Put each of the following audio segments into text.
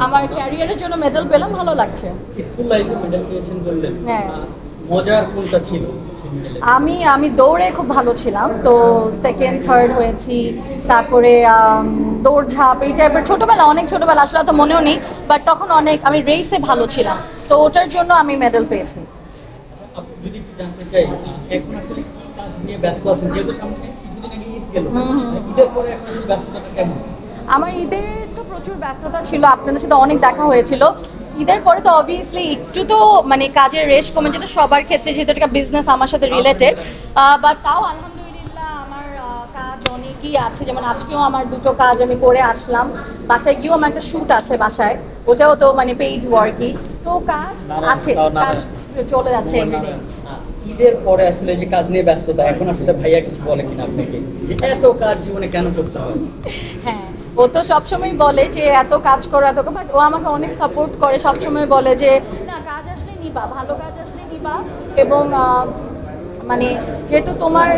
আমার ক্যারিয়ারের জন্য মেডেল পেলাম, ভালো লাগছে। স্কুল লাইফে মেডেল পেয়েছেন বললেন, হ্যাঁ, মজার কোনটা ছিল? আমি দৌড়ে খুব ভালো ছিলাম, তো সেকেন্ড থার্ড হয়েছি। তারপরে দৌড়ঝাঁপ এই টাইপের অনেক ছোটবেলা আসলে তো মনেও নেই, বাট তখন অনেক আমি রেসে ভালো ছিলাম, তো ওটার জন্য আমি মেডেল পেয়েছি। আপনি যদি একটু জানতে চাই, এখন আসলে কি কাজ নিয়ে ব্যস্ত আছেন? যেহেতু সামনে কিছুদিন আগে ঈদ গেল, ঈদের পরে এখন আসলে ব্যস্ততাটা কেমন? আমার ঈদের তো প্রচুর ব্যস্ততা ছিল, আপনাদের সাথে অনেক দেখা হয়েছিল। ঈদের পরে তো অবভিয়াসলি একটু তো মানে কাজের রেশ কমে, যেটা সবার ক্ষেত্রে, যেহেতু এটা বিজনেস আমার সাথে রিলেটেড। বাট তাও আলহামদুলিল্লাহ আমার কাজ অনেকই আছে, যেমন আজকেও আমার দুটো কাজ আমি করে আসলাম। বাসায় গিয়েও আমার একটা শ্যুট আছে বাসায়, ওটাও তো মানে পেইড ওয়ার্কই, তো কাজ আছে, কাজ চলে যাচ্ছে এভরিডে। ঈদের পরে আসলে যে কাজ নিয়ে ব্যস্ততা, এখন আসলে ভাইয়া কিছু বলে কিনা আপনাকে যে এত কাজ জীবনে কেন করতে হয়? হ্যাঁ, ও তো সবসময় বলে যে এত কাজ করো এত, বাট ও আমাকে অনেক সাপোর্ট করে, সবসময় বলে যে না, কাজ আসলে নিবা, ভালো কাজ আসলে নিবা। এবং মানে যেহেতু তোমার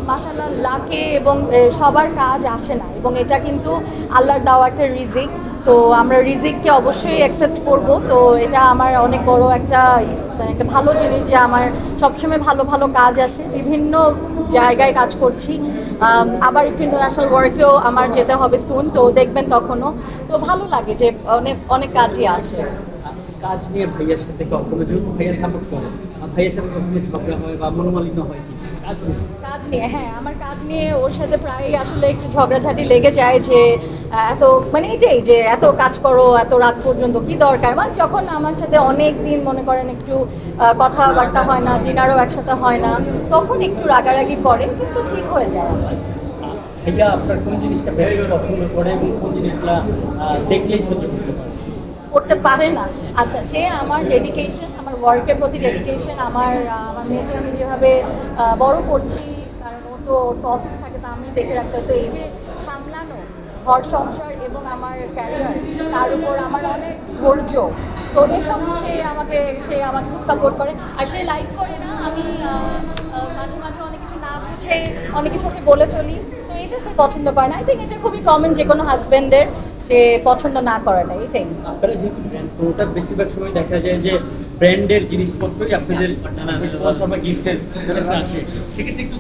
মাশাআল্লাহ লাকে এবং সবার কাজ আসে না, এবং এটা কিন্তু আল্লাহর দেওয়া একটা রিজিক, তো আমরা রিজিককে অবশ্যই অ্যাকসেপ্ট করব। তো এটা আমার অনেক বড় একটা মানে একটা ভালো জিনিস যে আমার সবসময় ভালো ভালো কাজ আসে, বিভিন্ন জায়গায় কাজ করছি। আবার একটু ইন্টারন্যাশনাল ওয়ার্কেও আমার যেতে হবে সুন, তো দেখবেন তখনও। তো ভালো লাগে যে অনেক অনেক কাজই আসে। কাজ নিয়ে ভাইয়ার সাথে কখনো, যেহেতু ভাইয়া সাপোর্ট করে, ভাইয়ার সাথে কখনো ঝগড়া হয় বা মনোমালিন্য হয় কি কাজ নিয়ে? কাজ নিয়ে, হ্যাঁ, আমার কাজ নিয়ে ওর সাথে প্রায়ই আসলে একটু ঝগড়াঝাটি লেগে যায় যে এত মানে এই যে এত কাজ করো এত রাত পর্যন্ত কি দরকার। মানে যখন আমার সাথে অনেক দিন মনে করেন একটু কথাবার্তা হয় না, ডিনারও একসাথে হয় না, তখন একটু রাগারাগি করে, কিন্তু ঠিক হয়ে যায় আমার। ভাইয়া আপনার কোন জিনিসটা বেশি পছন্দ করে এবং কোন জিনিসটা দেখলেই সহ্য করতে পারে? করতে পারে না? আচ্ছা, সে আমার ডেডিকেশন, আমার ওয়ার্কের প্রতি ডেডিকেশন, আমার মেয়েকে আমি যেভাবে বড় করছি, কারণ ওর তো অফিস থাকে, তো আমি দেখে রাখতে হয়। তো এই যে সামলানো ঘর সংসার এবং আমার ক্যারিয়ার, তার উপর আমার অনেক ধৈর্য, তো এসব সে আমাকে খুব সাপোর্ট করে। আর সে লাইক করে না আমি মাঝে মাঝে অনেক কিছু না বুঝে অনেক কিছু ওকে বলে ফেলি, তো এটা সে পছন্দ করে না। আই থিঙ্ক এটা খুবই কমন যে কোনো হাজব্যান্ডের, যে পছন্দ না করাটা, এটাই। আপনারা যেহেতু ব্র্যান্ড, ওটা বেশিরভাগ সময় দেখা যায় যে ব্র্যান্ডের জিনিসপত্রই আপনাদের গিফটের আসে, সেক্ষেত্রে একটু